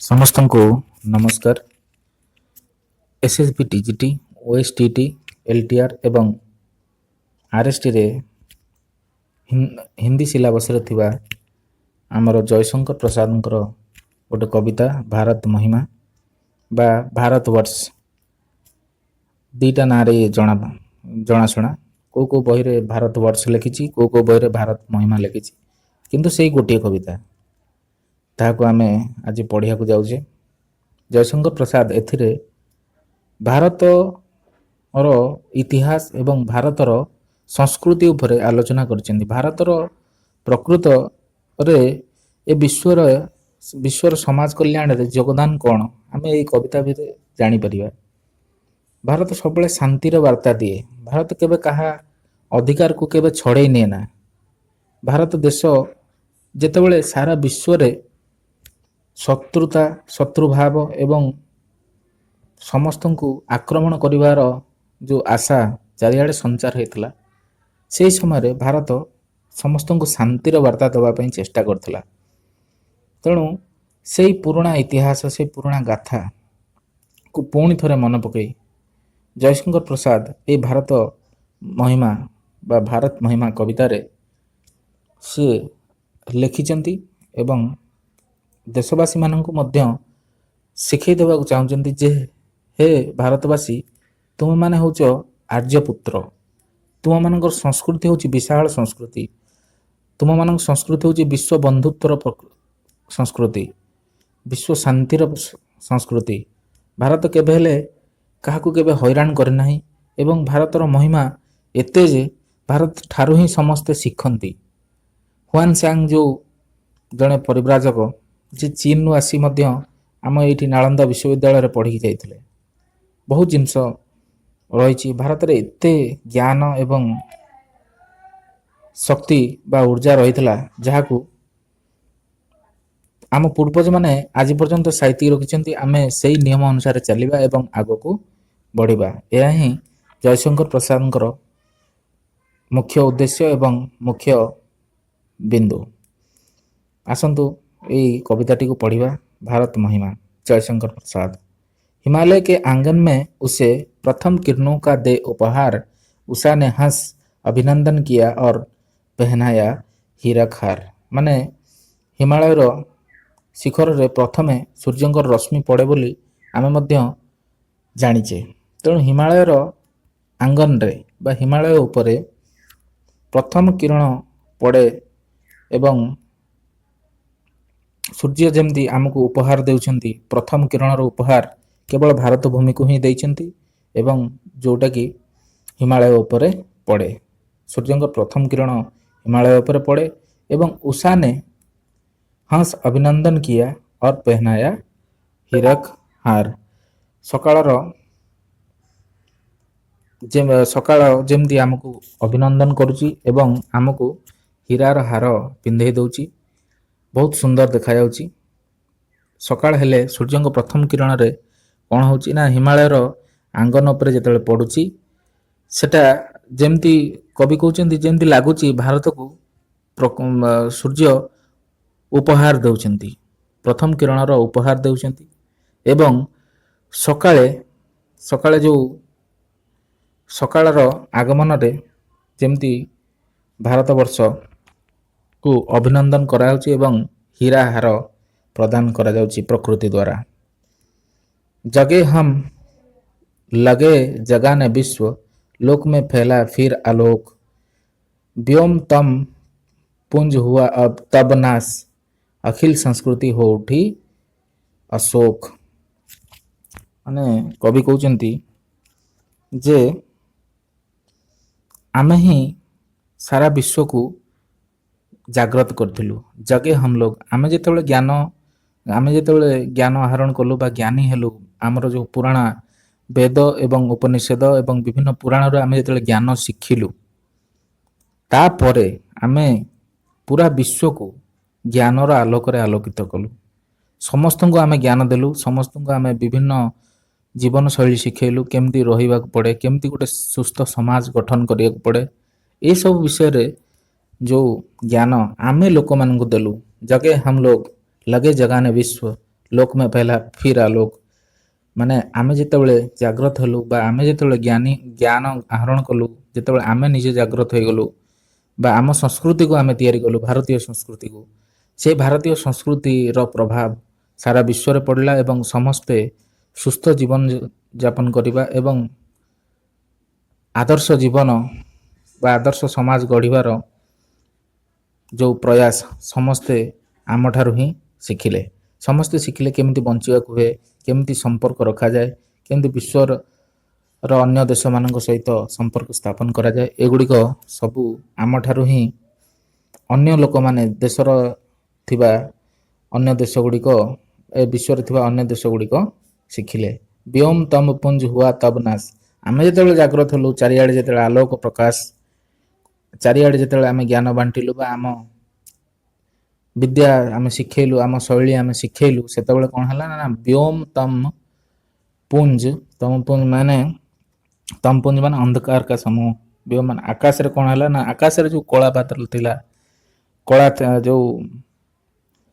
ସମସ୍ତଙ୍କୁ ନମସ୍କାର। SSB TGT, ଓଏସ୍ଟିଟି, ଏଲ୍ଟିଆର୍ ଏବଂ ଆର୍ଏସ୍ଟିରେ ହିନ୍ଦୀ ସିଲାବସ୍ରେ ଥିବା ଆମର ଜୟଶଙ୍କର ପ୍ରସାଦଙ୍କର ଗୋଟେ କବିତା ଭାରତ ମହିମା ବା ଭାରତ ବର୍ଷ, ଦୁଇଟା ନାଁରେ ଜଣାଶୁଣା। କେଉଁ ବହିରେ ଭାରତ ବର୍ଷ ଲେଖିଛି, କେଉଁ ବହିରେ ଭାରତ ମହିମା ଲେଖିଛି, କିନ୍ତୁ ସେଇ ଗୋଟିଏ କବିତା। ତାହାକୁ ଆମେ ଆଜି ପଢ଼ିବାକୁ ଯାଉଛେ। ଜୟଶଙ୍କର ପ୍ରସାଦ ଏଥିରେ ଭାରତର ଇତିହାସ ଏବଂ ଭାରତର ସଂସ୍କୃତି ଉପରେ ଆଲୋଚନା କରିଛନ୍ତି। ଭାରତର ପ୍ରକୃତରେ ଏ ବିଶ୍ୱର ସମାଜ କଲ୍ୟାଣରେ ଯୋଗଦାନ କ'ଣ, ଆମେ ଏଇ କବିତା ଭିତରେ ଜାଣିପାରିବା। ଭାରତ ସବୁବେଳେ ଶାନ୍ତିର ବାର୍ତ୍ତା ଦିଏ। ଭାରତ କେବେ କାହା ଅଧିକାରକୁ କେବେ ଛଡ଼େଇ ନିଏ ନା। ଭାରତ ଦେଶ ଯେତେବେଳେ ସାରା ବିଶ୍ୱରେ ଶତ୍ରୁଭାବ ଏବଂ ସମସ୍ତଙ୍କୁ ଆକ୍ରମଣ କରିବାର ଯେଉଁ ଆଶା ଚାରିଆଡ଼େ ସଞ୍ଚାର ହୋଇଥିଲା, ସେହି ସମୟରେ ଭାରତ ସମସ୍ତଙ୍କୁ ଶାନ୍ତିର ବାର୍ତ୍ତା ଦେବା ପାଇଁ ଚେଷ୍ଟା କରିଥିଲା। ତେଣୁ ସେଇ ପୁରୁଣା ଇତିହାସ, ସେଇ ପୁରୁଣା ଗାଥାକୁ ପୁଣି ଥରେ ମନେ ପକାଇ ଜୟଶଙ୍କର ପ୍ରସାଦ ଏଇ ଭାରତ ମହିମା ବା ଭାରତ ମହିମା କବିତାରେ ସିଏ ଲେଖିଛନ୍ତି ଏବଂ ଦେଶବାସୀମାନଙ୍କୁ ମଧ୍ୟ ଶିଖାଇ ଦେବାକୁ ଚାହୁଁଛନ୍ତି ଯେ, ହେ ଭାରତବାସୀ, ତୁମେମାନେ ହେଉଛ ଆର୍ଯ୍ୟପୁତ୍ର। ତୁମମାନଙ୍କର ସଂସ୍କୃତି ହେଉଛି ବିଶାଳ ସଂସ୍କୃତି। ତୁମମାନଙ୍କ ସଂସ୍କୃତି ହେଉଛି ବିଶ୍ୱ ବନ୍ଧୁତ୍ୱର ସଂସ୍କୃତି, ବିଶ୍ୱ ଶାନ୍ତିର ସଂସ୍କୃତି। ଭାରତ କେବେ ହେଲେ କାହାକୁ କେବେ ହଇରାଣ କରିନାହିଁ ଏବଂ ଭାରତର ମହିମା ଏତେ ଯେ ଭାରତ ଠାରୁ ହିଁ ସମସ୍ତେ ଶିଖନ୍ତି। ହୁଆନ୍ ସାଙ୍ଗ ଯେଉଁ ଜଣେ ପରିବ୍ରାଜକ, ଯେ ଚୀନରୁ ଆସି ମଧ୍ୟ ଆମ ଏଇଠି ନାଳନ୍ଦା ବିଶ୍ୱବିଦ୍ୟାଳୟରେ ପଢ଼ିକି ଯାଇଥିଲେ। ବହୁତ ଜିନିଷ ରହିଛି ଭାରତରେ, ଏତେ ଜ୍ଞାନ ଏବଂ ଶକ୍ତି ବା ଉର୍ଜା ରହିଥିଲା, ଯାହାକୁ ଆମ ପୂର୍ବଜମାନେ ଆଜି ପର୍ଯ୍ୟନ୍ତ ସାଇତିକି ରଖିଛନ୍ତି। ଆମେ ସେଇ ନିୟମ ଅନୁସାରେ ଚାଲିବା ଏବଂ ଆଗକୁ ବଢ଼ିବା। ଏହା ହିଁ ଜୟଶଙ୍କର ପ୍ରସାଦଙ୍କର ମୁଖ୍ୟ ଉଦ୍ଦେଶ୍ୟ ଏବଂ ମୁଖ୍ୟ ବିନ୍ଦୁ। ଆସନ୍ତୁ ଏଇ କବିତାଟିକୁ ପଢ଼ିବା। भारत महिमा, जयशंकर प्रसाद। हिमालय के आंगन में उसे प्रथम किरणों का दे उपहार, उषा ने हंस अभिनंदन किया और पहनाया हीरक हार। माने हिमालयर शिखर रे प्रथमे सूर्यंकर रश्मि पड़े बोली आमे मध्य जानिचे। तेणु हिमालयर आंगन रे बा हिमालय उपरे प्रथम किरण पड़े एवं सूर्य जमती आमको उपहार देउछंती। प्रथम किरणर उपहार केवल भारत भूमि को ही देइछंती एवं जोटा कि हिमालय उपरे पड़े। सूर्यंकर प्रथम किरण हिमालय उपरे पड़े एवं उषा ने हंस अभिनंदन किया और पहनाया हीरक हार। सकाळ जेमती आमको अभिनंदन करुची एवं आमको हीरार हार पिंधे दउची। बहुत सुंदर देखा जाउची। सकाळ हेले सूर्यंक प्रथम किरण रे कौन होची ना, हिमालयर आंगन उपरे जेतेबेले पडुची, सेटा जेमती कवि कहउचंती जेमती लागुची भारत को सूर्य उपहार देउचंती, प्रथम किरणर उपहार देउचंती। एवं सकाळे जो सकाळर आगमन रे जेमती भारत वर्ष को अभिनंदन करा एवं हीरा हार प्रदान करा जाउची प्रकृति द्वारा। जगे हम लगे जगाने विश्व, लोक में फैला फिर आलोक, व्योम तम पुंज हुआ अब तब नाश, अखिल संस्कृति हो उठी अशोक। माने कवि कहउचंती जे आमे ही सारा विश्व को जागृत करथिलु। जगे हम लोग आमे जेतेबेले ज्ञान आहरण कलु बा ज्ञानी हेलु, आमर जो पुराणा वेद एवं उपनिषद एवं विभिन्न पुराण रे आमे जेतेबेले ज्ञान शिखिलु, तापरे आमे पूरा विश्व को ज्ञानर आलोक रे आलोकित कलु। समस्त को आमे ज्ञान देलु, समस्त को आमे विभिन्न जीवन शैली शिखेलु, केमती रहिबा पड़े, केमती गोटे सुस्थ समाज गठन करिया पड़े। ए सब विषय रे जो ज्ञान आमे लोक मान देलु। जगे हम लोग लगे जगाने विश्व, ଲୋକ ମେ ପହଲା ଫିର ଆଲୋକ। ମାନେ ଆମେ ଯେତେବେଳେ ଜାଗ୍ରତ ହେଲୁ ବା ଆମେ ଯେତେବେଳେ ଜ୍ଞାନ ଆହରଣ କଲୁ, ଯେତେବେଳେ ଆମେ ନିଜେ ଜାଗ୍ରତ ହେଇଗଲୁ ବା ଆମ ସଂସ୍କୃତିକୁ ଆମେ ତିଆରି କଲୁ, ଭାରତୀୟ ସଂସ୍କୃତିକୁ, ସେ ଭାରତୀୟ ସଂସ୍କୃତିର ପ୍ରଭାବ ସାରା ବିଶ୍ୱରେ ପଡ଼ିଲା ଏବଂ ସମସ୍ତେ ସୁସ୍ଥ ଜୀବନ ଯାପନ କରିବା ଏବଂ ଆଦର୍ଶ ଜୀବନ ବା ଆଦର୍ଶ ସମାଜ ଗଢ଼ିବାର ଯେଉଁ ପ୍ରୟାସ ସମସ୍ତେ ଆମଠାରୁ ହିଁ ଶିଖିଲେ। ସମସ୍ତେ ଶିଖିଲେ କେମିତି ବଞ୍ଚିବାକୁ ହୁଏ, କେମିତି ସମ୍ପର୍କ ରଖାଯାଏ, କେମିତି ବିଶ୍ୱର ଅନ୍ୟ ଦେଶମାନଙ୍କ ସହିତ ସମ୍ପର୍କ ସ୍ଥାପନ କରାଯାଏ। ଏଗୁଡ଼ିକ ସବୁ ଆମଠାରୁ ହିଁ ଅନ୍ୟ ଲୋକମାନେ ଦେଶର ଥିବା ଅନ୍ୟ ଦେଶ ଗୁଡ଼ିକ, ଏ ବିଶ୍ୱରେ ଥିବା ଅନ୍ୟ ଦେଶ ଗୁଡ଼ିକ ଶିଖିଲେ। ବ୍ୟୋମ ତମ ପୁଞ୍ଜ ହୁଆ ତବ ନାଶ। ଆମେ ଯେତେବେଳେ ଜାଗ୍ରତ ହେଲୁ, ଚାରିଆଡ଼େ ଯେତେବେଳେ ଆଲୋକ ପ୍ରକାଶ, ଚାରିଆଡ଼େ ଯେତେବେଳେ ଆମେ ଜ୍ଞାନ ବାଣ୍ଟିଲୁ ବା ଆମ ବିଦ୍ୟା ଆମେ ଶିଖେଇଲୁ, ଆମ ଶୈଳୀ ଆମେ ଶିଖେଇଲୁ, ସେତେବେଳେ କ'ଣ ହେଲା ନା ବ୍ୟୋମ ତମ ପୁଞ୍ଜ, ତମ ପୁଞ୍ଜ ମାନେ ତମ ପୁଞ୍ଜ ମାନେ ଅନ୍ଧକାର କା ସମୂହ। ବ୍ୟୋମ ମାନେ ଆକାଶରେ କ'ଣ ହେଲା ନା ଆକାଶରେ ଯେଉଁ କଳା ବାଦଲ ଥିଲା, ଯେଉଁ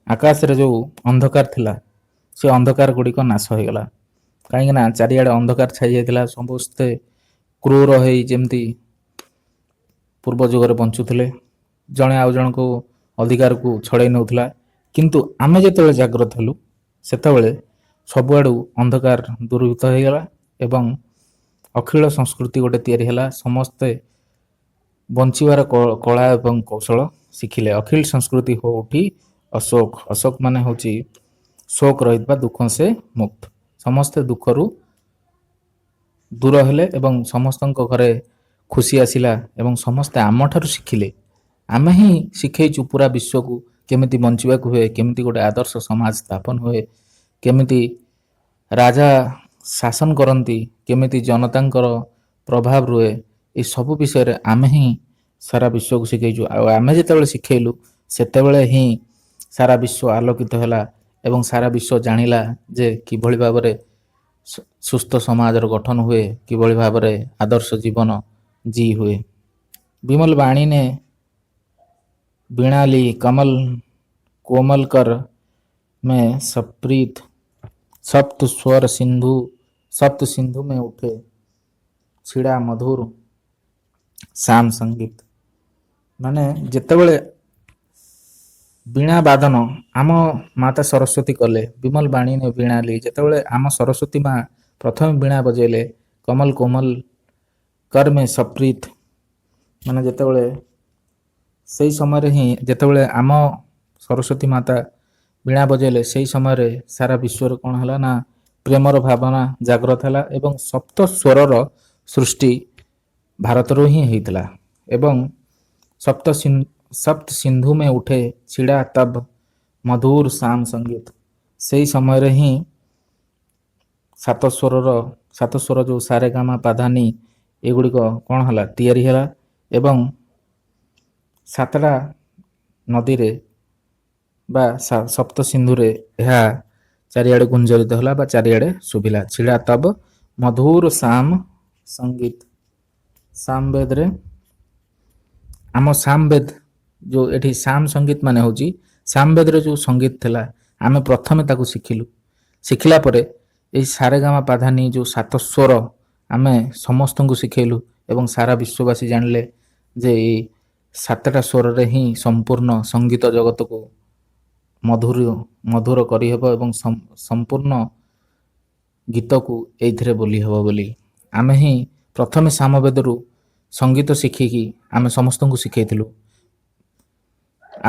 ଆକାଶରେ ଯେଉଁ ଅନ୍ଧକାର ଥିଲା, ସେ ଅନ୍ଧକାର ଗୁଡ଼ିକ ନାଶ ହୋଇଗଲା। କାହିଁକିନା ଚାରିଆଡ଼େ ଅନ୍ଧକାର ଛାଇ ଯାଇଥିଲା। ସମସ୍ତେ କ୍ରୂର ହେଇ ଯେମିତି ପୂର୍ବ ଯୁଗରେ ବଞ୍ଚୁଥିଲେ, ଜଣେ ଆଉ ଜଣଙ୍କୁ ଅଧିକାରକୁ ଛଡ଼େଇ ନେଉଥିଲା। କିନ୍ତୁ ଆମେ ଯେତେବେଳେ ଜାଗ୍ରତ ହେଲୁ, ସେତେବେଳେ ସବୁଆଡ଼ୁ ଅନ୍ଧକାର ଦୂରୀଭୂତ ହୋଇଗଲା ଏବଂ ଅଖିଳ ସଂସ୍କୃତି ଗୋଟେ ତିଆରି ହେଲା। ସମସ୍ତେ ବଞ୍ଚିବାର କଳା ଏବଂ କୌଶଳ ଶିଖିଲେ। ଅଖିଳ ସଂସ୍କୃତି ହୋ ଉଠି ଅଶୋକ। ଅଶୋକ ମାନେ ହେଉଛି ଶୋକ ରହିତ ବା ଦୁଃଖ ସେ ମୁକ୍ତ। ସମସ୍ତେ ଦୁଃଖରୁ ଦୂର ହେଲେ ଏବଂ ସମସ୍ତଙ୍କ ଘରେ ଖୁସି ଆସିଲା ଏବଂ ସମସ୍ତେ ଆମଠାରୁ ଶିଖିଲେ। ଆମେ ହିଁ ଶିଖେଇଛୁ ପୁରା ବିଶ୍ୱକୁ କେମିତି ବଞ୍ଚିବାକୁ ହୁଏ, କେମିତି ଗୋଟେ ଆଦର୍ଶ ସମାଜ ସ୍ଥାପନ ହୁଏ, କେମିତି ରାଜା ଶାସନ କରନ୍ତି, କେମିତି ଜନତାଙ୍କର ପ୍ରଭାବ ରୁହେ। ଏସବୁ ବିଷୟରେ ଆମେ ହିଁ ସାରା ବିଶ୍ୱକୁ ଶିଖେଇଛୁ। ଆଉ ଆମେ ଯେତେବେଳେ ଶିଖେଇଲୁ, ସେତେବେଳେ ହିଁ ସାରା ବିଶ୍ୱ ଆଲୋକିତ ହେଲା ଏବଂ ସାରା ବିଶ୍ୱ ଜାଣିଲା ଯେ କିଭଳି ଭାବରେ ସୁସ୍ଥ ସମାଜର ଗଠନ ହୁଏ, କିଭଳି ଭାବରେ ଆଦର୍ଶ ଜୀବନ जी हुए। विमल वाणी ने बीणा ली कमल कोमल कर में सप्रीत सप्त स्वर सिंधु सप्त सिंधु में उठे छिड़ा मधुर श्याम संगीत। माने ଯେତେବେଳେ ବୀଣା ବାଦନ ଆମ ମାତା ସରସ୍ୱତୀ କଲେ, ବିମଲ ବାଣୀ ନେ ବୀଣା ଲି, ଯେତେବେଳେ ଆମ ସରସ୍ୱତୀ ମା ପ୍ରଥମେ ବୀଣା ବଜେଇଲେ, କମଲ କୋମଲ कर में सप्रीତ, ମାନେ ଯେତେବେଳେ ସେଇ ସମୟରେ ହିଁ ଯେତେବେଳେ ଆମ ସରସ୍ୱତୀ ମାତା ବୀଣା ବଜେଇଲେ, ସେଇ ସମୟରେ ସାରା ବିଶ୍ୱରେ କ'ଣ ହେଲା ନା ପ୍ରେମର ଭାବନା ଜାଗ୍ରତ ହେଲା ଏବଂ ସପ୍ତ ସ୍ୱରର ସୃଷ୍ଟି ଭାରତରୁ ହିଁ ହେଇଥିଲା। ଏବଂ ସପ୍ତ ସିନ୍ଧୁ ମେ ଉଠେ ଛିଡ଼ା ତବ ମଧୁର ଶ୍ୟାମ ସଙ୍ଗୀତ। ସେଇ ସମୟରେ ହିଁ ସାତ ସ୍ୱର ଯେଉଁ ସାରେଗାମା ପାଧାନି ଏଗୁଡ଼ିକ କ'ଣ ହେଲା ତିଆରି ହେଲା ଏବଂ ସାତଟା ନଦୀରେ ବା ସପ୍ତ ସିନ୍ଧୁରେ ଏହା ଚାରିଆଡ଼େ ଗୁଞ୍ଜରିତ ହେଲା ବା ଚାରିଆଡ଼େ ଶୁଭିଲା। ଛିଡ଼ା ତବ ମଧୁର ଶ୍ୟାମ ସଙ୍ଗୀତ। ସାମବେଦରେ ଆମ ସାମବେଦ ଯେଉଁ ଏଠି ଶ୍ୟାମ ସଙ୍ଗୀତ ମାନେ ହେଉଛି ସାମବେଦରେ ଯେଉଁ ସଙ୍ଗୀତ ଥିଲା, ଆମେ ପ୍ରଥମେ ତାକୁ ଶିଖିଲୁ। ଶିଖିଲା ପରେ ଏହି ସାରେଗାମା ପାଧାନି ଯେଉଁ ସାତ ସ୍ୱର ଆମେ ସମସ୍ତଙ୍କୁ ଶିଖେଇଲୁ ଏବଂ ସାରା ବିଶ୍ୱବାସୀ ଜାଣିଲେ ଯେ ଏଇ ସାତଟା ସ୍ୱରରେ ହିଁ ସମ୍ପୂର୍ଣ୍ଣ ସଙ୍ଗୀତ ଜଗତକୁ ମଧୁର କରିହେବ ଏବଂ ସମ୍ପୂର୍ଣ୍ଣ ଗୀତକୁ ଏଇଥିରେ ବୋଲି ହେବ ବୋଲି। ଆମେ ହିଁ ପ୍ରଥମେ ସାମବେଦରୁ ସଙ୍ଗୀତ ଶିଖିକି ଆମେ ସମସ୍ତଙ୍କୁ ଶିଖେଇଥିଲୁ।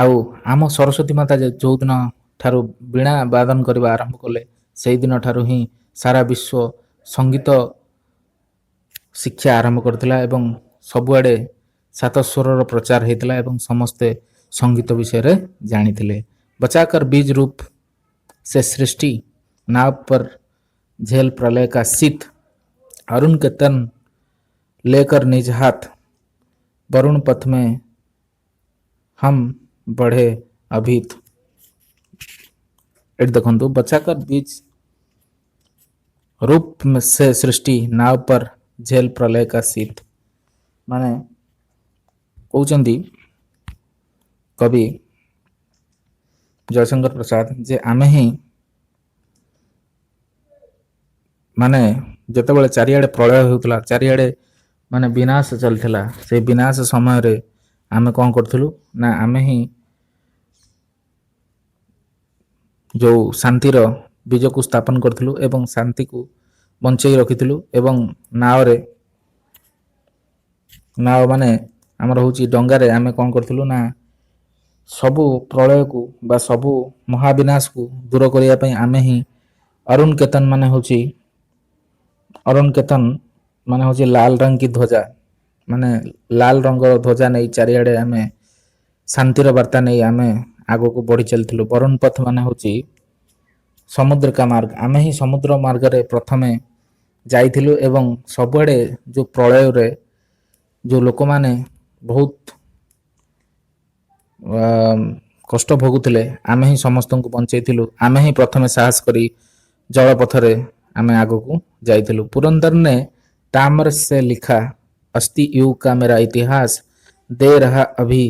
ଆଉ ଆମ ସରସ୍ୱତୀ ମାତା ଯେଉଁଦିନ ଠାରୁ ବୀଣା ବାଦନ କରିବା ଆରମ୍ଭ କଲେ, ସେଇଦିନ ଠାରୁ ହିଁ ସାରା ବିଶ୍ୱ ସଙ୍ଗୀତ ଶିକ୍ଷା ଆରମ୍ଭ କରିଥିଲା ଏବଂ ସବୁଆଡ଼େ ସାତ ସ୍ୱରର ପ୍ରଚାର ହେଇଥିଲା ଏବଂ ସମସ୍ତେ ସଙ୍ଗୀତ ବିଷୟରେ ଜାଣିଥିଲେ। बचाकर बीज रूप से सृष्टि नाव पर झेल प्रलय का शीत, अरुण के तन लेकर निज हाथ वरुण पथ में हम बढ़े अभीत। एट देखु बचाकर बीज रूप से सृष्टि नाव पर झेल प्रलय का शीत। माने कहते कवि जयशंकर प्रसाद जे आमे ही ମାନେ ଯେତେବେଳେ ଚାରିଆଡ଼େ ପ୍ରଳୟ ହେଉଥିଲା, ଚାରିଆଡ଼େ ମାନେ ବିନାଶ ଚାଲିଥିଲା, ସେଇ ବିନାଶ ସମୟରେ ଆମେ କ'ଣ କରୁଥିଲୁ ନା ଆମେ ହିଁ ଯେଉଁ ଶାନ୍ତିର ବୀଜକୁ ସ୍ଥାପନ କରିଥିଲୁ ଏବଂ ଶାନ୍ତିକୁ ବଞ୍ଚେଇ ରଖିଥିଲୁ। ଏବଂ ନାଓରେ ନାଓ ମାନେ ଆମର ହେଉଛି ଡଙ୍ଗାରେ ଆମେ କ'ଣ କରିଥିଲୁ ନା ସବୁ ପ୍ରଳୟକୁ ବା ସବୁ ମହାବିନାଶକୁ ଦୂର କରିବା ପାଇଁ ଆମେ ହିଁ ଅରୁଣ କେତନ ମାନେ ହେଉଛି ଲାଲ ରଙ୍ଗ କି ଧ୍ୱଜା, ମାନେ ଲାଲ ରଙ୍ଗର ଧ୍ୱଜା ନେଇ ଚାରିଆଡ଼େ ଆମେ ଶାନ୍ତିର ବାର୍ତ୍ତା ନେଇ ଆମେ ଆଗକୁ ବଢ଼ି ଚାଲିଥିଲୁ। ବରୁଣ ପଥ ମାନେ ହେଉଛି ସମୁଦ୍ର କା ମାର୍ଗ, ଆମେ ହିଁ ସମୁଦ୍ର ମାର୍ଗରେ ପ୍ରଥମେ ଯାଇଥିଲୁ ଏବଂ ସବୁଆଡ଼େ ଯେଉଁ ପ୍ରଳୟରେ ଯେଉଁ ଲୋକମାନେ ବହୁତ କଷ୍ଟ ଭୋଗୁଥିଲେ ଆମେ ହିଁ ସମସ୍ତଙ୍କୁ ବଞ୍ଚେଇଥିଲୁ। ଆମେ ହିଁ ପ୍ରଥମେ ସାହସ କରି ଜଳପଥରେ ଆମେ ଆଗକୁ ଯାଇଥିଲୁ। पुरंदर ने ताम्र से लिखा अस्ति युग का मेरा इतिहास, दे रहा अभी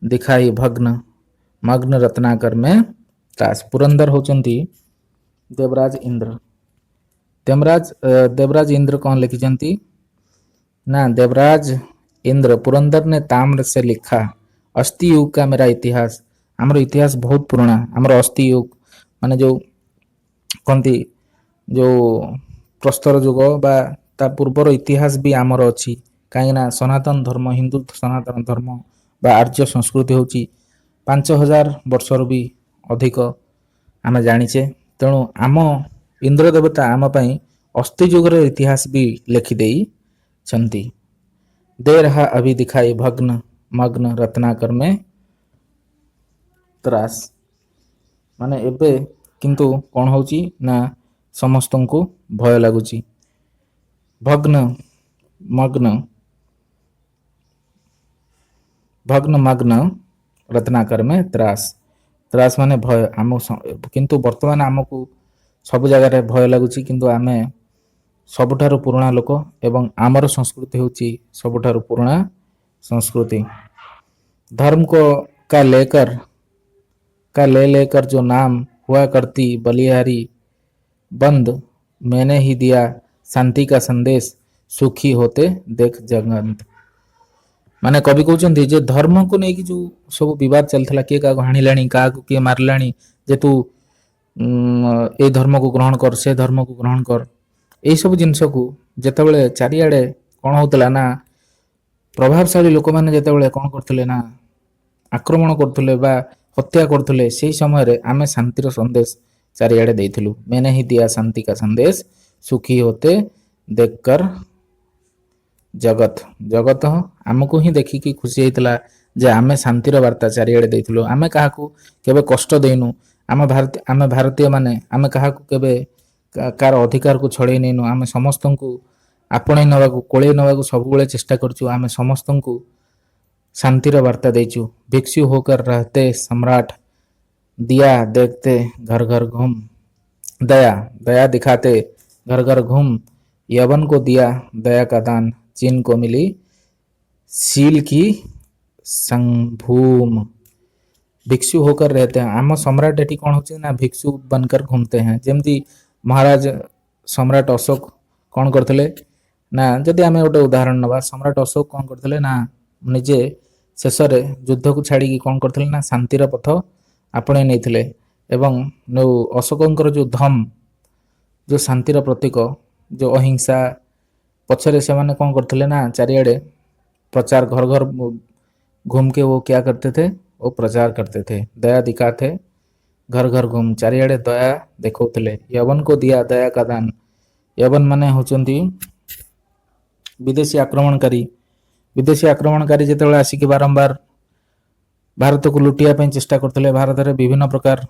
दिखाई भग्न मग्न रत्नाकर में त्रास। पुरंदर होचंती देवराज इंद्र। देवराज इंद्र कौन लिखिचंती ना देवराज इंद्र पुरंदर ने ताम्र से लिखा अस्थि युग का मेरा इतिहास। आमर इतिहास बहुत पुराना, आमर अस्थि युग माने जो कहती जो प्रस्तर जुग बा ता पूर्वर इतिहास भी आमर अच्छी, कहीं सनातन धर्म हिंदू सनातन धर्म बा आर्य संस्कृति होची 5000 वर्षर भी अधिक आम जाचे। तेणु आम इंद्र देवता आम पाई अस्थि जुगर इतिहास भी लिखिदे छंती। दे रहा अभी दिखाई भग्न मग्न रत्नाकर में त्रास। माने एबे किंतु कौन होची ना समस्त को भय लगुची। भग्न मग्न भग्न मग्न रत्नाकर में त्रास। त्रास माने भय आम किंतु वर्तमान आमको सब जगह भय लगुची, किंतु आमे सबुठारु पुराना लोक एवं आमर संस्कृति होची सबुठारु पुराना संस्कृति। धर्म को का ले लेकर जो नाम हुआ करती बलिहारी बंद, मैंने ही दिया शांति का संदेश, सुखी होते देख जगत। माने कवि कहते जे धर्म को लेकिन जो सब विवाद चलता किए क्या हाणिलाणी क्या किए मारिलाणी, जे तू ए धर्म को ग्रहण कर से धर्म को ग्रहण कर, यही सब जिनस को जितेबाला चारिआडे कौन होता ना प्रभावशाली लोक मैंने जितेबाला कौन करते ना आक्रमण करते बा हत्या करते, से समय आम शांतिर संदेश चारिआडे देइथिलु। मैंने ही दिया शांति का संदेश, सुखी होते देखकर जगत। जगत आमको ही देखिकी खुशी होता जे आमे शांतिर वार्ता चारिआडे देइथिलु। आमे काहाकू केबे कष्ट देइनु, आमे भारतीय माने आमे काहाकू केबे कार अधिकार को छड़े नैनु, आमे समस्त को आपणे नवाकू कोले नवाकू सबुबले चेष्टा करछु। आमे समस्त को शांतिर वार्ता देइछु। भिक्षु होकर रहते सम्राट, दिया देखते घर घर घूम, दया दया दिखाते घर घर घूम, यवन को दिया दया का दान, चीन को मिली शील की संभूम। भिक्षु होकर रहते हैं आम सम्राट एटी कौन होचे ना भिक्षु बनकर घूमते हैं। जमती महाराज सम्राट अशोक कौन करते ना, जदि आम गोटे उदाहरण नवा, सम्राट अशोक कौन करते ना निजे शेष युद्ध को छाड़ी कौन करते ना शांतिर पथ आपणे नहीं एवं अशोकंकर जो धम जो शांतिर प्रतीक जो अहिंसा पछरे से माने कौन करते ना चारिआडे प्रचार घर घर घूम के वो क्या करते थे, वो प्रचार करते थे। दया दिखाते घर घर घूम, चारिआडे दया देखौथिले। यवन को दिया दया का दान, यवन माने होचंती विदेशी आक्रमणकारी जेतेबेले आसिक बारंबार भारत को लुटिया चेष्टा करते, भारत में विभिन्न प्रकार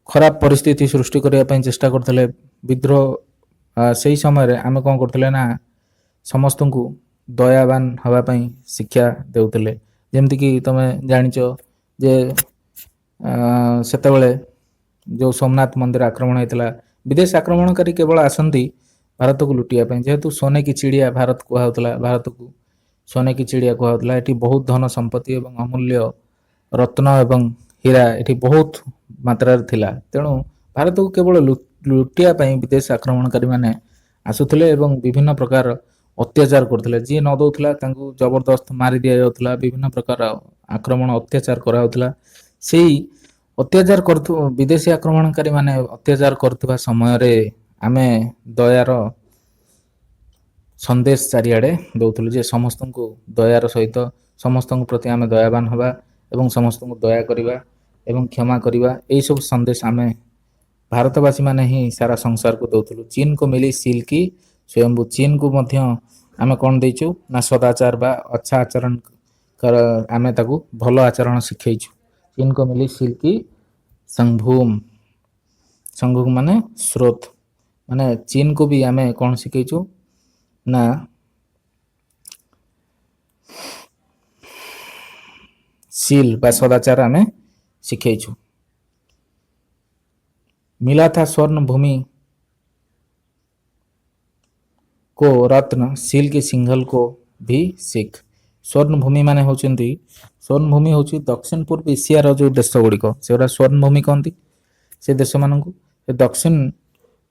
खराब परिस्थिति सृष्टि करने चेष्टा करते विद्रोह। से समय आम कौन करते ना समस्त को दयावान हाँवाई शिक्षा देउथिले। जमती कि तुम जाच जे सेतेबेले जो सोमनाथ मंदिर आक्रमण होता, विदेश आक्रमणकारी केवल आसती भारत को लुटिया, जेहेतु सोने की चिड़िया भारत कहला, भारत को सोने की चिड़िया कहला। ये बहुत धन संपत्ति एवं अमूल्य रत्न एवं हीरा ये बहुत मात्रा थिला, तेणु भारत को केवल ଲୁଟିବା ପାଇଁ ବିଦେଶ ଆକ୍ରମଣକାରୀମାନେ ଆସୁଥିଲେ ଏବଂ ବିଭିନ୍ନ ପ୍ରକାର ଅତ୍ୟାଚାର କରୁଥିଲେ। ଯିଏ ନ ଦେଉଥିଲା ତାଙ୍କୁ ଜବରଦସ୍ତ ମାରି ଦିଆଯାଉଥିଲା, ବିଭିନ୍ନ ପ୍ରକାର ଆକ୍ରମଣ ଅତ୍ୟାଚାର କରାଯାଉଥିଲା। ସେଇ ଅତ୍ୟାଚାର କରୁଥିବା ବିଦେଶୀ ଆକ୍ରମଣକାରୀ ମାନେ ଅତ୍ୟାଚାର କରୁଥିବା ସମୟରେ ଆମେ ଦୟାର ସନ୍ଦେଶ ଚାରିଆଡ଼େ ଦେଉଥିଲୁ ଯେ ସମସ୍ତଙ୍କୁ ଦୟାର ସହିତ ସମସ୍ତଙ୍କ ପ୍ରତି ଆମେ ଦୟାବାନ ହେବା ଏବଂ ସମସ୍ତଙ୍କୁ ଦୟା କରିବା ଏବଂ କ୍ଷମା କରିବା, ଏହିସବୁ ସନ୍ଦେଶ ଆମେ ଭାରତବାସୀମାନେ ହିଁ ସାରା ସଂସାରକୁ ଦେଉଥିଲୁ। ଚୀନକୁ ମିଳି ସିଲ୍ କି ସ୍ୱୟମ୍ଭୁ। ଚୀନକୁ ମଧ୍ୟ ଆମେ କ'ଣ ଦେଇଛୁ ନା ସଦାଚାର ବା ଅଚ୍ଛା ଆଚରଣ ଆମେ ତାକୁ ଭଲ ଆଚରଣ ଶିଖେଇଛୁ। ଚୀନକୁ ମିଳି ସିଲ୍ କି ସଂଭୂମ। ସଂଭୂମ ମାନେ ସ୍ରୋତ, ମାନେ ଚୀନକୁ ବି ଆମେ କ'ଣ ଶିଖେଇଛୁ ନା सील व सदाचार आमे शिखेछु। मिला था स्वर्ण भूमि को रत्न, सील के सिंघल को भी सिख। स्वर्ण भूमि माने होचंती, स्वर्ण भूमि होची दक्षिण पूर्व एशिया रो जो देश गुड़िक से स्वर्ण भूमि कहती। से देश मान दक्षिण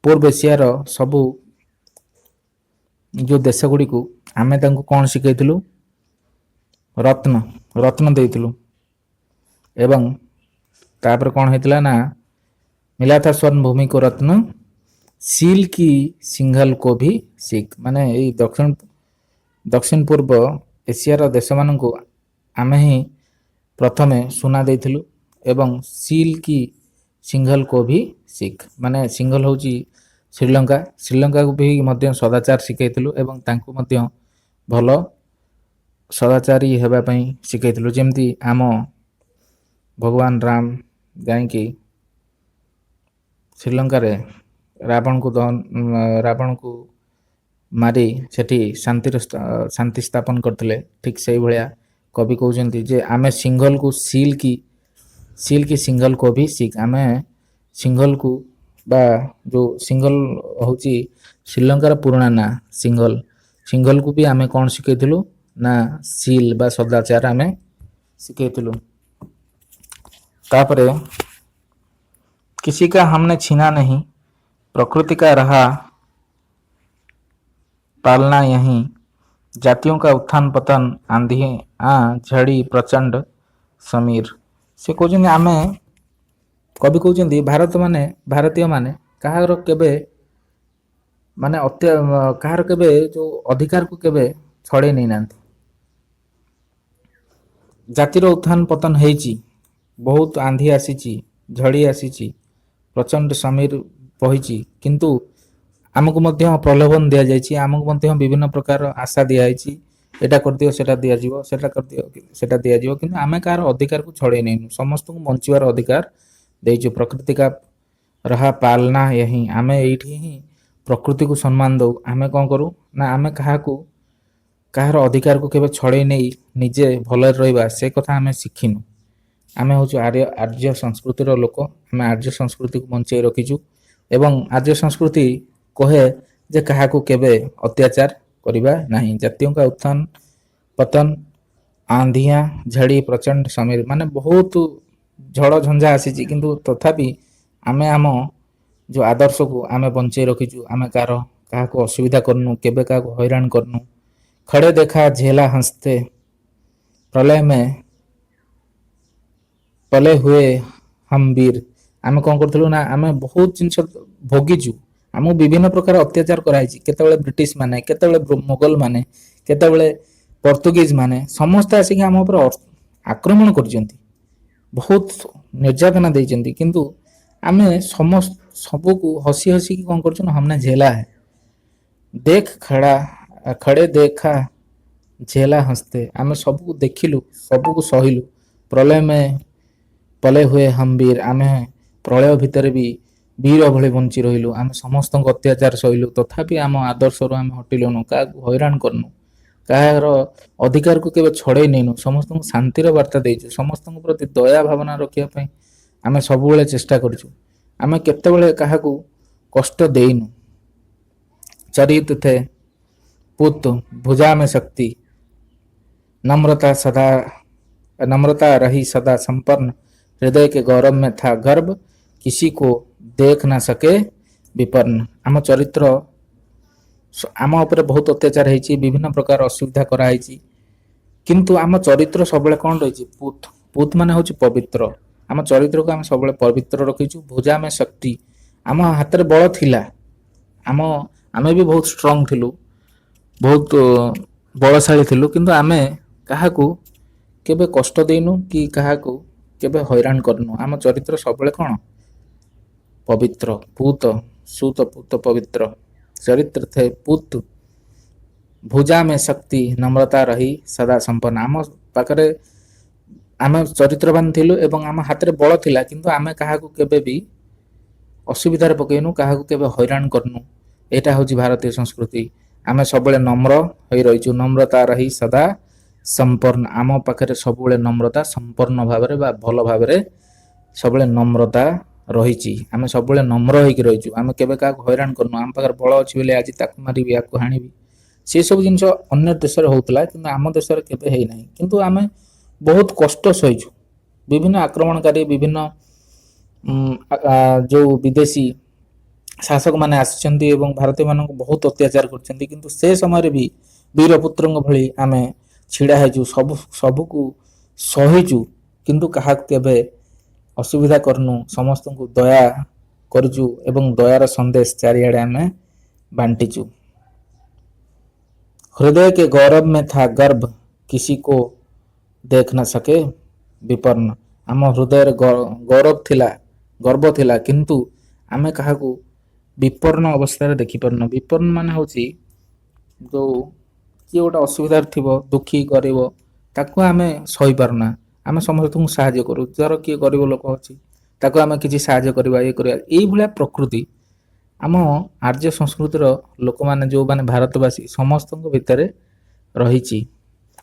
पूर्व एशिया रो सबू जो देश गुड़िक आमे तांको कौन शिखेइथिलु, रत्न रत्न देइथिलु। एवं तापर कौन हेतिला ना मिला था स्वर्ण भूमि को रत्न, सील की सिंघल को भी सिख। माने यही दक्षिण पूर्व एशियार देश मानू आमे ही प्रथमे सुना देइथिलु एवं सील की सिंघल को भी सिख। माने सिंघल होची श्रीलंका, श्रीलंका को भी मध्य सदाचार शिखेइथिलु एवं तांको मध्य भलो सदाचारी हेबा पई शिखेइथिलु। जेमती आम भगवान राम जाइकी श्रीलंका रे रावण को मारी सेठी शांति स्थापन करथिले। ठीक से भलिया कवि कहउचंती जे आमे सिंघल को सील की सिंघल को भी सिख। आमे सिंघल को बा जो सिंघल होची श्रीलंकार पुराना ना सिंघल को भी आमे कौन शिखेइथिलु ना सील बा सदाचार आमे शिखेइथिलु। तापरे किसी का हमने छीना नहीं, प्रकृति का रहा पालना यहीं, जातियों का उत्थान पतन आंधी झड़ी प्रचंड समीर। से कहते आमे कवि कहते भारत माने भारतीय माने कहार केबे माने कहार केबे जो अधिकार को केबे छड़े नहीं नांती। जातिर उत्थान पतन हेची, बहुत आंधी आसीची, झड़ी आसीची, प्रचंड समीर बहिची, किंतु आमको मध्य प्रलोभन दिया जायछि, आमको मध्य विभिन्न प्रकार आशा दिया जायछि। एटा कर दियो सेटा दिया जीवो, सेटा कर दियो सेटा दिया जीवो, किंतु आमे कार अधिकार को छड़े नैनु, समस्त को बंचिबार अधिकार देइछु। प्रकृति का रहा पालना यही, आमे एठी ही प्रकृति को सम्मान दउ। आमे कोन करू ना आमे कहार अधिकार को केबे छड़े नहीं निजे भले रहिबा से कथा आमे शिखिनु। आमे होछु आर्य संस्कृतिर लोक, आमे आर्य संस्कृति को बंचाई रखिछु एवं आर्य संस्कृति कहे जे कहाकू केबे अत्याचार करिबा नहीं। जातियों का उत्थान पतन आंधिया झड़ी प्रचंड समीर, माने बहुत झड़ झंझा आसीची, किंतु तथापि आमे आम जो आदर्श को आमे बंचाई रखिछु। आमे काहाको असुविधा करनु, केबे काहाको हैरान करनु। खड़े देखा झेला हंसते प्रलय में पले हुए हम वीर। आमे कौन करथलु ना आमे बहुत जिनस भोगिचु, आमको विभिन्न प्रकार अत्याचार कराइछि। केतेबेले ब्रिटिश माने, केतेबेले मुगल माने, केतेबेले पोर्तुगीज माने समस्त आसिक आम ऊपर आक्रमण करचंती, बहुत निर्यातना देइचंती, किंतु आमे समस्त सबको हसी हसी की कौन करछु ना हमने झेला है। देख खड़े देखा झेला हंसते, आमे सबको देखिलु, सबको सहिलु। प्रलय में पले हुए हम वीर, आमे प्रलय भितर भी वीर भली बंची रहिलु। आमे समस्त अत्याचार सहिलु, तथापि आम आदर्श आमे हटिलुनु, का हैरान करनु, कहार अधिकार को केबे छड़े नैनु, समस्त शांतिर वार्ता देइछु, समस्त प्रति दया भावना रखिया पई आमे सब बेले चेष्टा करछु। आमे केतेबेले काहाकू कष्ट देइनु। चरित थे पुत भुजा में शक्ति, नम्रता रही सदा संपन्न, हृदय के गौरव में था गर्व, किसी को देख ना सके ବିପନ୍ନ। ଆମ ଚରିତ୍ର ଆମ ଉପରେ ବହୁତ ଅତ୍ୟାଚାର ହେଇଛି, ବିଭିନ୍ନ ପ୍ରକାର ଅସୁବିଧା କରାହେଇଛି, କିନ୍ତୁ ଆମ ଚରିତ୍ର ସବୁବେଳେ କ'ଣ ରହିଛି? ପୁଥ୍। ପୁଥ୍ ମାନେ ହେଉଛି ପବିତ୍ର। ଆମ ଚରିତ୍ରକୁ ଆମେ ସବୁବେଳେ ପବିତ୍ର ରଖିଛୁ। ଭୁଜା ଆମେ ଶକ୍ତି, ଆମ ହାତରେ ବଳ ଥିଲା, ଆମ ଆମେ ବି ବହୁତ ଷ୍ଟ୍ରଙ୍ଗ ଥିଲୁ, ବହୁତ ବଳଶାଳୀ ଥିଲୁ, କିନ୍ତୁ ଆମେ କାହାକୁ କେବେ କଷ୍ଟ ଦେଇନୁ କି କାହାକୁ କେବେ ହଇରାଣ କରିନୁ। ଆମ ଚରିତ୍ର ସବୁବେଳେ କ'ଣ? ପବିତ୍ର। ପୂତ ସୁତ ପୂତ ପବିତ୍ର ଚରିତ୍ର ଥାଏ। ପୂତ ଭୁଜା ମେ ଶକ୍ତି ନମ୍ରତା ରହି ସଦା ସମ୍ପନ୍ନ। ଆମ ପାଖରେ ଆମେ ଚରିତ୍ରବାନ ଥିଲୁ ଏବଂ ଆମ ହାତରେ ବଳ ଥିଲା, କିନ୍ତୁ ଆମେ କାହାକୁ କେବେ ବି ଅସୁବିଧାରେ ପକେଇନୁ, କାହାକୁ କେବେ ହଇରାଣ କରିନୁ। ଏଇଟା ହେଉଛି ଭାରତୀୟ ସଂସ୍କୃତି। ଆମେ ସବୁବେଳେ ନମ୍ର ହୋଇ ରହିଛୁ। ନମ୍ରତା ରହି ସଦା ସମ୍ପନ୍ନ। ଆମ ପାଖରେ ସବୁବେଳେ ନମ୍ରତା ସମ୍ପନ୍ନ ଭାବରେ ବା ଭଲ ଭାବରେ ସବୁବେଳେ ନମ୍ରତା ରହିଛି। ଆମେ ସବୁବେଳେ ନମ୍ର ହେଇକି ରହିଛୁ। ଆମେ କେବେ କାହାକୁ ହଇରାଣ କରୁନୁ। ଆମ ପାଖରେ ବଳ ଅଛି ବୋଲି ଆଜି ତାକୁ ମାରିବି, ୟାକୁ ହାଣିବି, ସେସବୁ ଜିନିଷ ଅନ୍ୟ ଦେଶରେ ହେଉଥିଲା, କିନ୍ତୁ ଆମ ଦେଶରେ କେବେ ହେଇନାହିଁ। କିନ୍ତୁ ଆମେ ବହୁତ କଷ୍ଟ ସହିଛୁ। ବିଭିନ୍ନ ଆକ୍ରମଣକାରୀ, ବିଭିନ୍ନ ଯେଉଁ ବିଦେଶୀ ଶାସକମାନେ ଆସିଛନ୍ତି ଏବଂ ଭାରତୀୟମାନଙ୍କୁ ବହୁତ ଅତ୍ୟାଚାର କରିଛନ୍ତି, କିନ୍ତୁ ସେ ସମୟରେ ବି ବୀରପୁତ୍ରଙ୍କ ଭଳି ଆମେ ଛିଡ଼ା ହେଇଛୁ, ସବୁକୁ ସହିଛୁ, କିନ୍ତୁ କାହାକୁ କେବେ ଅସୁବିଧା କରିନୁ। ସମସ୍ତଙ୍କୁ ଦୟା କରିଛୁ ଏବଂ ଦୟାର ସନ୍ଦେଶ ଚାରିଆଡ଼େ ଆମେ ବାଣ୍ଟିଛୁ। हृदय के गौरव में था गर्भ किसी को देख न सके विपन्न। ଆମ ହୃଦୟରେ ଗୌରବ ଥିଲା, ଗର୍ବ ଥିଲା, କିନ୍ତୁ ଆମେ କାହାକୁ ବିପନ୍ନ ଅବସ୍ଥାରେ ଦେଖିପାରୁନୁ। ବିପନ୍ନ ମାନେ ହେଉଛି ଯେଉଁ କିଏ ଗୋଟେ ଅସୁବିଧାରେ ଥିବ, ଦୁଃଖୀ ଗରିବ, ତାକୁ ଆମେ ସହିପାରୁନା। ଆମେ ସମସ୍ତଙ୍କୁ ସାହାଯ୍ୟ କରୁ। ଧର କିଏ ଗରିବ ଲୋକ ଅଛି, ତାକୁ ଆମେ କିଛି ସାହାଯ୍ୟ କରିବା, ଇଏ କରିବା, ଏଇଭଳିଆ ପ୍ରକୃତି ଆମ ଆର୍ଯ୍ୟ ସଂସ୍କୃତିର ଲୋକମାନେ, ଯେଉଁମାନେ ଭାରତବାସୀ, ସମସ୍ତଙ୍କ ଭିତରେ ରହିଛି।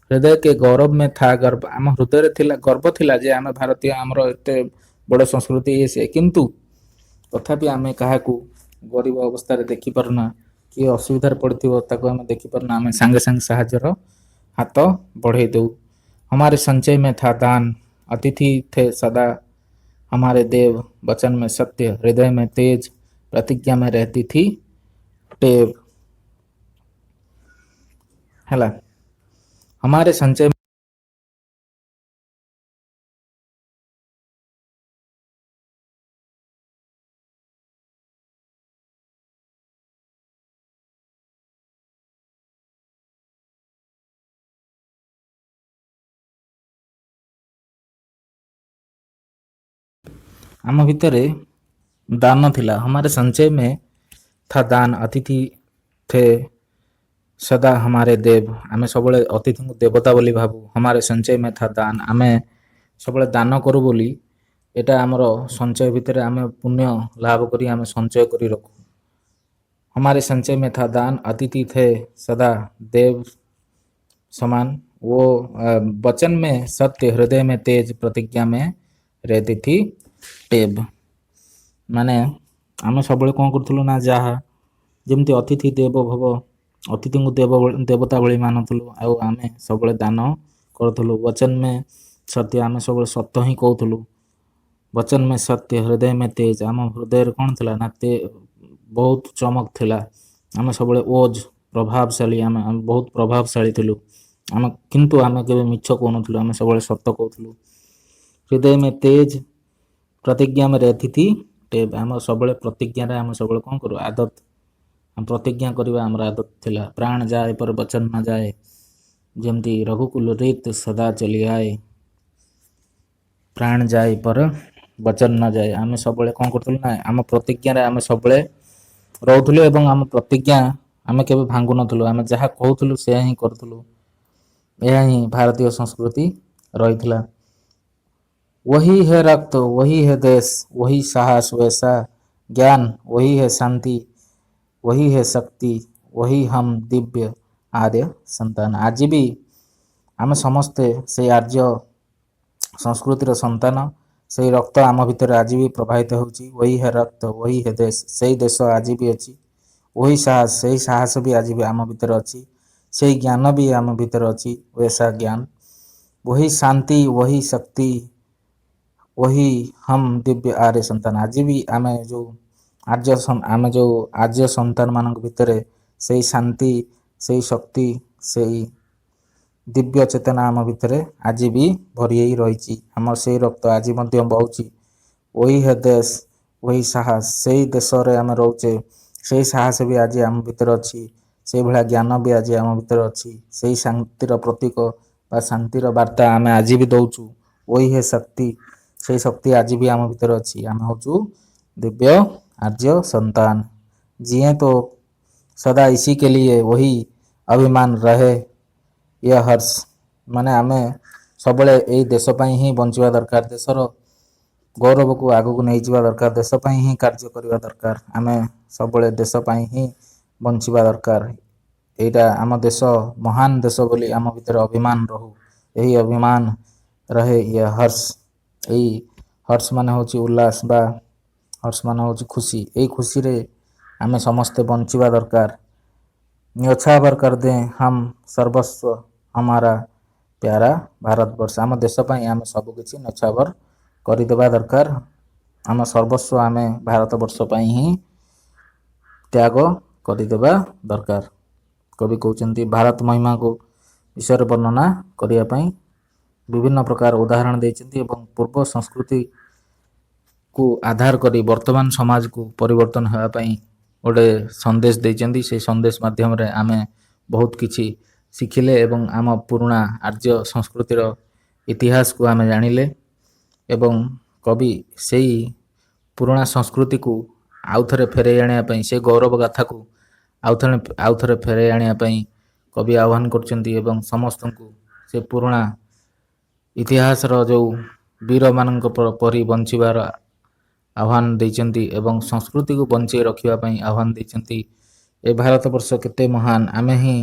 ହୃଦୟ କେ ଗୌରବ ମେ ଥା ଗର୍ବ। ଆମ ହୃଦୟରେ ଥିଲା, ଗର୍ବ ଥିଲା ଯେ ଆମେ ଭାରତୀୟ, ଆମର ଏତେ ବଡ଼ ସଂସ୍କୃତି ଇଏ ସିଏ, କିନ୍ତୁ ତଥାପି ଆମେ କାହାକୁ ଗରିବ ଅବସ୍ଥାରେ ଦେଖିପାରୁନା। କିଏ ଅସୁବିଧାରେ ପଡ଼ିଥିବ, ତାକୁ ଆମେ ଦେଖିପାରୁନା। ଆମେ ସାଙ୍ଗେ ସାଙ୍ଗେ ସାହାଯ୍ୟର ହାତ ବଢ଼େଇ ଦେଉ। हमारे संचय में था दान अतिथि थे सदा हमारे देव वचन में सत्य हृदय में तेज प्रतिज्ञा में रहती थी टेव। ହେଲା हमारे संचय ଆମ ଭିତରେ ଦାନ ଥିଲା। हमारे संचय में था दान अतिथि थे ସଦା ହମାରେ ଦେବ। ଆମେ ସବୁବେଳେ ଅତିଥିଙ୍କୁ ଦେବତା ବୋଲି ଭାବୁ। ହମାରେ ସଞ୍ଚୟ ମେ ଥା ଦାନ, ଆମେ ସବୁବେଳେ ଦାନ କରୁ ବୋଲି ଏଇଟା ଆମର ସଞ୍ଚୟ ଭିତରେ ଆମେ ପୁଣ୍ୟ ଲାଭ କରି ଆମେ ସଞ୍ଚୟ କରି ରଖୁ। हमारे संचय में था दान अतिथि थे सदा देव समान वो वचन में सत्य हृदय में तेज प्रतिज्ञा में रहती थी टेब। ମାନେ ଆମେ ସବୁବେଳେ କ'ଣ କରୁଥିଲୁ ନା, ଯାହା ଯେମିତି ଅତିଥି ଦେବ ଭବ, ଅତିଥିଙ୍କୁ ଦେବତା ଭଳି ମାନୁଥିଲୁ। ଆଉ ଆମେ ସବୁବେଳେ ଦାନ କରୁଥିଲୁ। ବଚନ ମେ ସତ୍ୟ, ଆମେ ସବୁବେଳେ ସତ୍ୟ ହିଁ କହୁଥିଲୁ। ବଚନ ମେ ସତ୍ୟ ହୃଦୟ ମେ ତେଜ, ଆମ ହୃଦୟରେ କ'ଣ ଥିଲା ନା ବହୁତ ଚମକ ଥିଲା। ଆମେ ସବୁବେଳେ ଓଜ ପ୍ରଭାବଶାଳୀ, ଆମେ ବହୁତ ପ୍ରଭାବଶାଳୀ ଥିଲୁ। କିନ୍ତୁ ଆମେ କେବେ ମିଛ କହୁନଥିଲୁ, ଆମେ ସବୁବେଳେ ସତ କହୁଥିଲୁ। ହୃଦୟ ମେ ତେଜ ପ୍ରତିଜ୍ଞା ଆମେ ରହିଥି ଟେବ୍, ଆମ ସବୁବେଳେ ପ୍ରତିଜ୍ଞାରେ ଆମେ ସବୁବେଳେ କ'ଣ କରୁ, ଆଦତ, ପ୍ରତିଜ୍ଞା କରିବା ଆମର ଆଦତ ଥିଲା। ପ୍ରାଣ ଯାଏ पर ବଚନ ନ ଯାଏ, ଯେମିତି ରଘୁକୁଲ ରୀତ ସଦା ଚଲି ଆଏ। ପ୍ରାଣ ଯାଏ पर ବଚନ ନ ଯାଏ, ଆମେ ସବୁବେଳେ କ'ଣ କରୁଥିଲୁ ନା ଆମ ପ୍ରତିଜ୍ଞାରେ ଆମେ ସବୁବେଳେ ରହୁଥିଲୁ ଏବଂ ଆମ ପ୍ରତିଜ୍ଞା ଆମେ କେବେ ଭାଙ୍ଗୁନଥିଲୁ। ଆମେ ଯାହା କହୁଥିଲୁ ସେୟା ହିଁ କରୁଥିଲୁ। ଏହା ହିଁ ଭାରତୀୟ ସଂସ୍କୃତି ରହିଥିଲା। वही है रक्त वही है देश वही साहस वैसा ज्ञान वही है शांति वही है शक्ति वही हम दिव्य आर्य ସନ୍ତାନ। ଆଜି ବି ଆମେ ସମସ୍ତେ ସେଇ ଆର୍ଯ୍ୟ ସଂସ୍କୃତିର ସନ୍ତାନ। ସେଇ ରକ୍ତ ଆମ ଭିତରେ ଆଜି ବି ପ୍ରବାହିତ ହେଉଛି। वही है रक्त वही है देश, ସେଇ ଦେଶ ଆଜି ବି ଅଛି। वही ସାହସ, ସେଇ ସାହସ ବି ଆଜି ବି ଆମ ଭିତରେ ଅଛି। ସେଇ ଜ୍ଞାନ ବି ଆମ ଭିତରେ ଅଛି, वैसा ज्ञान। वही शांति वही शक्ति वही हम ଦିବ୍ୟ ଆର୍ୟ ସନ୍ତାନ। ଆଜି ବି ଆମେ ଯେଉଁ ଆମେ ଯେଉଁ ଆର୍ଯ୍ୟ ସନ୍ତାନମାନଙ୍କ ଭିତରେ ସେଇ ଶାନ୍ତି, ସେଇ ଶକ୍ତି, ସେଇ ଦିବ୍ୟ ଚେତନା ଆମ ଭିତରେ ଆଜି ବି ଭରି ହେଇ ରହିଛି। ଆମର ସେଇ ରକ୍ତ ଆଜି ମଧ୍ୟ ବହୁଛି। ଓହି ହେ ଦେଶ ଓହି ସାହସ, ସେଇ ଦେଶରେ ଆମେ ରହୁଛେ, ସେଇ ସାହସ ବି ଆଜି ଆମ ଭିତରେ ଅଛି। ସେଇଭଳିଆ ଜ୍ଞାନ ବି ଆଜି ଆମ ଭିତରେ ଅଛି। ସେଇ ଶାନ୍ତିର ପ୍ରତୀକ ବା ଶାନ୍ତିର ବାର୍ତ୍ତା ଆମେ ଆଜି ବି ଦଉଛୁ। ଓହି ହେ ଶକ୍ତି, ସେଇ ଶକ୍ତି ଆଜି ବି ଆମ ଭିତରେ ଅଛି। ଆମେ ହଉଛୁ दिव्य आर्य संतान। जिए तो सदा इसी के लिए वही अभिमान रहे यह हर्ष। ମାନେ ଆମେ ସବୁବେଳେ ଏଇ ଦେଶ ପାଇଁ ହିଁ ବଞ୍ଚିବା ଦରକାର। ଦେଶର ଗୌରବକୁ ଆଗକୁ ନେଇଯିବା ଦରକାର। ଦେଶ ପାଇଁ ହିଁ କାର୍ଯ୍ୟ କରିବା ଦରକାର। ଆମେ ସବୁବେଳେ ଦେଶ ପାଇଁ ହିଁ ବଞ୍ଚିବା ଦରକାର। ଏଇଟା ଆମ ଦେଶ ମହାନ ଦେଶ ବୋଲି ଆମ ଭିତରେ ଅଭିମାନ ରହୁ। ଏହି ଅଭିମାନ ରହେ ଇଏ ହର୍ଷ। ଏଇ ହର୍ଷ ମାନେ ହେଉଛି ଉଲ୍ଲାସ ବା ହର୍ଷ ମାନେ ହେଉଛି ଖୁସି। ଏଇ ଖୁସିରେ ଆମେ ସମସ୍ତେ ବଞ୍ଚିବା ଦରକାର। ନ୍ୟୋଛାବର କରିଦେଁ ହମ୍ ସର୍ବସ୍ୱ ହମାରା ପ୍ୟାରା ଭାରତବର୍ଷ। ଆମ ଦେଶ ପାଇଁ ଆମେ ସବୁକିଛି ନ୍ୟୋଛାବର କରିଦେବା ଦରକାର। ଆମ ସର୍ବସ୍ୱ ଆମେ ଭାରତବର୍ଷ ପାଇଁ ହିଁ ତ୍ୟାଗ କରିଦେବା ଦରକାର। କବି କହୁଛନ୍ତି ଭାରତ ମହିମାକୁ ବିଷୟରେ ବର୍ଣ୍ଣନା କରିବା ପାଇଁ ବିଭିନ୍ନ ପ୍ରକାର ଉଦାହରଣ ଦେଇଛନ୍ତି ଏବଂ ପୂର୍ବ ସଂସ୍କୃତିକୁ ଆଧାର କରି ବର୍ତ୍ତମାନ ସମାଜକୁ ପରିବର୍ତ୍ତନ ହେବା ପାଇଁ ଗୋଟେ ସନ୍ଦେଶ ଦେଇଛନ୍ତି। ସେଇ ସନ୍ଦେଶ ମାଧ୍ୟମରେ ଆମେ ବହୁତ କିଛି ଶିଖିଲେ ଏବଂ ଆମ ପୁରୁଣା ଆର୍ଯ୍ୟ ସଂସ୍କୃତିର ଇତିହାସକୁ ଆମେ ଜାଣିଲେ ଏବଂ କବି ସେଇ ପୁରୁଣା ସଂସ୍କୃତିକୁ ଆଉଥରେ ଫେରାଇ ଆଣିବା ପାଇଁ, ସେ ଗୌରବ ଗାଥାକୁ ଆଉଥରେ ଫେରାଇ ଆଣିବା ପାଇଁ କବି ଆହ୍ୱାନ କରୁଛନ୍ତି ଏବଂ ସମସ୍ତଙ୍କୁ ସେ ପୁରୁଣା ଇତିହାସର ଯେଉଁ ବୀରମାନଙ୍କ ପରି ବଞ୍ଚିବାର ଆହ୍ୱାନ ଦେଇଛନ୍ତି ଏବଂ ସଂସ୍କୃତିକୁ ବଞ୍ଚେଇ ରଖିବା ପାଇଁ ଆହ୍ୱାନ ଦେଇଛନ୍ତି। ଏ ଭାରତବର୍ଷ କେତେ ମହାନ। ଆମେ ହିଁ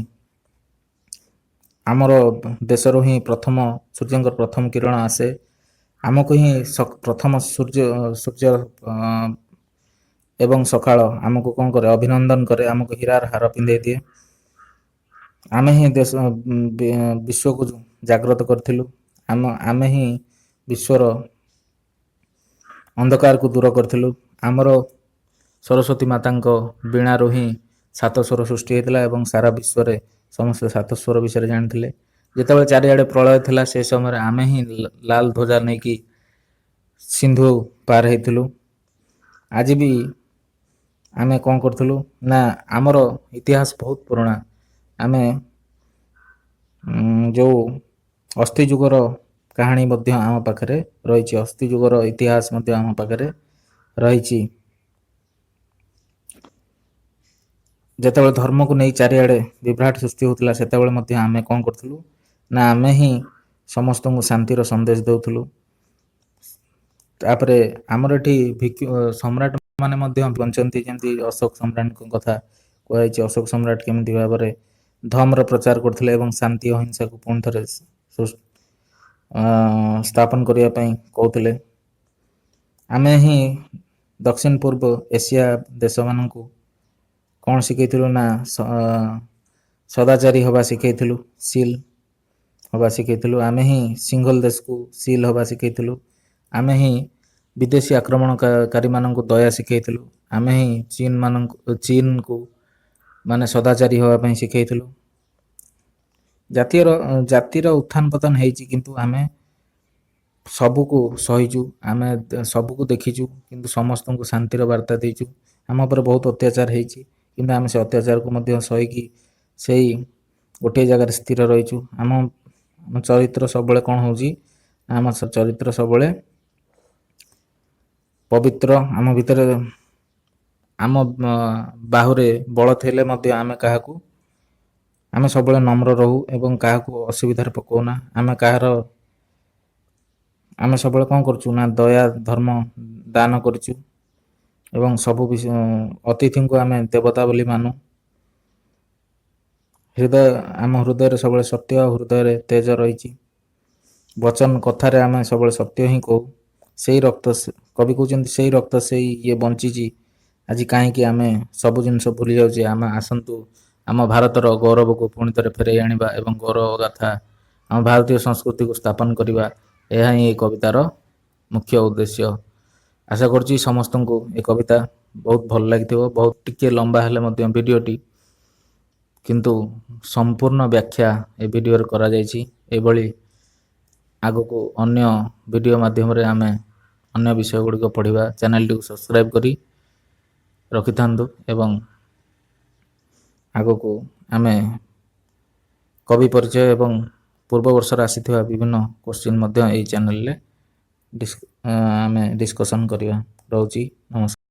ଆମର ଦେଶରୁ ହିଁ ସୂର୍ଯ୍ୟଙ୍କର ପ୍ରଥମ କିରଣ ଆସେ। ଆମକୁ ହିଁ ପ୍ରଥମ ସୂର୍ଯ୍ୟ ଏବଂ ସକାଳ ଆମକୁ କ'ଣ କରେ, ଅଭିନନ୍ଦନ କରେ, ଆମକୁ ହୀରାର ହାର ପିନ୍ଧାଇ ଦିଏ। ଆମେ ହିଁ ବିଶ୍ୱକୁ ଜାଗ୍ରତ କରିଥିଲୁ। ଆମେ ହିଁ ବିଶ୍ୱର ଅନ୍ଧକାରକୁ ଦୂର କରିଥିଲୁ। ଆମର ସରସ୍ୱତୀ ମାତାଙ୍କ ବୀଣାରୁ ହିଁ ସାତ ସ୍ୱର ସୃଷ୍ଟି ହୋଇଥିଲା ଏବଂ ସାରା ବିଶ୍ୱରେ ସମସ୍ତେ ସାତ ସ୍ୱର ବିଷୟରେ ଜାଣିଥିଲେ। ଯେତେବେଳେ ଚାରିଆଡ଼େ ପ୍ରଳୟ ଥିଲା ସେ ସମୟରେ ଆମେ ହିଁ ଲାଲ ଧ୍ୱଜା ନେଇକି ସିନ୍ଧୁ ପାର ହେଇଥିଲୁ। ଆଜି ବି ଆମେ କ'ଣ କରୁଥିଲୁ ନା ଆମର ଇତିହାସ ବହୁତ ପୁରୁଣା। ଆମେ ଯେଉଁ ଅସ୍ଥି ଯୁଗର କାହାଣୀ ମଧ୍ୟ ଆମ ପାଖରେ ରହିଛି। ଅସ୍ଥି ଯୁଗର ଇତିହାସ ମଧ୍ୟ ଆମ ପାଖରେ ରହିଛି। ଯେତେବେଳେ ଧର୍ମକୁ ନେଇ ଚାରିଆଡ଼େ ବିଭ୍ରାଟ ସୃଷ୍ଟି ହେଉଥିଲା ସେତେବେଳେ ମଧ୍ୟ ଆମେ କ'ଣ କରୁଥିଲୁ ନା ଆମେ ହିଁ ସମସ୍ତଙ୍କୁ ଶାନ୍ତିର ସନ୍ଦେଶ ଦେଉଥିଲୁ। ତାପରେ ଆମର ଏଠି ସମ୍ରାଟ ମାନେ ମଧ୍ୟ ବଞ୍ଚନ୍ତି। ଯେମିତି ଅଶୋକ ସମ୍ରାଟଙ୍କ କଥା କୁହାଯାଇଛି। ଅଶୋକ ସମ୍ରାଟ କେମିତି ଭାବରେ ଧର୍ମର ପ୍ରଚାର କରୁଥିଲେ ଏବଂ ଶାନ୍ତି ଅହିଂସାକୁ ପୁଣି ଥରେ ସ୍ଥାପନ କରିବା ପାଇଁ କହୁଥିଲେ। ଆମେ ହିଁ ଦକ୍ଷିଣ ପୂର୍ବ ଏସିଆ ଦେଶମାନଙ୍କୁ କ'ଣ ଶିଖେଇଥିଲୁ ନା ସଦାଚାରୀ ହେବା ଶିଖେଇଥିଲୁ, ସିଲ୍ ହେବା ଶିଖେଇଥିଲୁ। ଆମେ ହିଁ ସିଙ୍ଗଲ ଦେଶକୁ ସିଲ୍ ହେବା ଶିଖେଇଥିଲୁ। ଆମେ ହିଁ ବିଦେଶୀ ଆକ୍ରମଣକାରୀମାନଙ୍କୁ ଦୟା ଶିଖେଇଥିଲୁ। ଆମେ ହିଁ ଚୀନକୁ ମାନେ ସଦାଚାରୀ ହେବା ପାଇଁ ଶିଖେଇଥିଲୁ। ଜାତିର ଉତ୍ଥାନ ପତନ ହେଇଛି କିନ୍ତୁ ଆମେ ସବୁକୁ ସହିଛୁ, ଆମେ ସବୁକୁ ଦେଖିଛୁ କିନ୍ତୁ ସମସ୍ତଙ୍କୁ ଶାନ୍ତିର ବାର୍ତ୍ତା ଦେଇଛୁ। ଆମ ଉପରେ ବହୁତ ଅତ୍ୟାଚାର ହେଇଛି କିନ୍ତୁ ଆମେ ସେ ଅତ୍ୟାଚାରକୁ ମଧ୍ୟ ସହିକି ସେଇ ଗୋଟିଏ ଜାଗାରେ ସ୍ଥିର ରହିଛୁ। ଆମ ଚରିତ୍ର ସବୁବେଳେ କ'ଣ ହେଉଛି, ଆମ ଚରିତ୍ର ସବୁବେଳେ ପବିତ୍ର। ଆମ ଭିତରେ ଆମ ବାହୁରେ ବଳ ଥିଲେ ମଧ୍ୟ ଆମେ ସବୁବେଳେ ନମ୍ର ରହୁ ଏବଂ କାହାକୁ ଅସୁବିଧାରେ ପକାଉନା। ଆମେ ସବୁବେଳେ କ'ଣ କରୁଛୁ ନା ଦୟା ଧର୍ମ ଦାନ କରିଛୁ ଏବଂ ସବୁ ଅତିଥିଙ୍କୁ ଆମେ ଦେବତା ବୋଲି ମାନୁ। ଆମ ହୃଦୟରେ ସବୁବେଳେ ସତ୍ୟ, ହୃଦୟରେ ତେଜ ରହିଛି। ବଚନ କଥାରେ ଆମେ ସବୁବେଳେ ସତ୍ୟ ହିଁ କହୁ। ସେଇ ରକ୍ତ, କବି କହୁଛନ୍ତି ସେଇ ରକ୍ତ ସେଇ ଇଏ ବଞ୍ଚିଛି। ଆଜି କାହିଁକି ଆମେ ସବୁ ଜିନିଷ ଭୁଲି ଯାଉଛେ? ଆମେ ଆସନ୍ତୁ ଆମ ଭାରତର ଗୌରବକୁ ପୁଣି ଥରେ ଫେରାଇ ଆଣିବା ଏବଂ ଗୌରବ ଗାଥା ଆମ ଭାରତୀୟ ସଂସ୍କୃତିକୁ ସ୍ଥାପନ କରିବା। ଏହା ହିଁ ଏ କବିତାର ମୁଖ୍ୟ ଉଦ୍ଦେଶ୍ୟ। ଆଶା କରୁଛି ସମସ୍ତଙ୍କୁ ଏ କବିତା ବହୁତ ଭଲ ଲାଗିଥିବ। ବହୁତ ଟିକେ ଲମ୍ବା ହେଲେ ମଧ୍ୟ ଭିଡ଼ିଓଟି, କିନ୍ତୁ ସମ୍ପୂର୍ଣ୍ଣ ବ୍ୟାଖ୍ୟା ଏ ଭିଡ଼ିଓରେ କରାଯାଇଛି। ଏଭଳି ଆଗକୁ ଅନ୍ୟ ଭିଡ଼ିଓ ମାଧ୍ୟମରେ ଆମେ ଅନ୍ୟ ବିଷୟ ଗୁଡ଼ିକ ପଢ଼ିବା। ଚ୍ୟାନେଲଟିକୁ ସବସ୍କ୍ରାଇବ୍ କରି ରଖିଥାନ୍ତୁ ଏବଂ ଆଗକୁ ଆମେ କବି ପରିଚୟ ଏବଂ ପୂର୍ବ ବର୍ଷରେ ଆସିଥିବା ବିଭିନ୍ନ କୋଶ୍ଚିନ୍ ମଧ୍ୟ ଏହି ଚ୍ୟାନେଲରେ ଆମେ ଡିସ୍କସନ୍ କରିବା। ରହୁଛି, ନମସ୍କାର।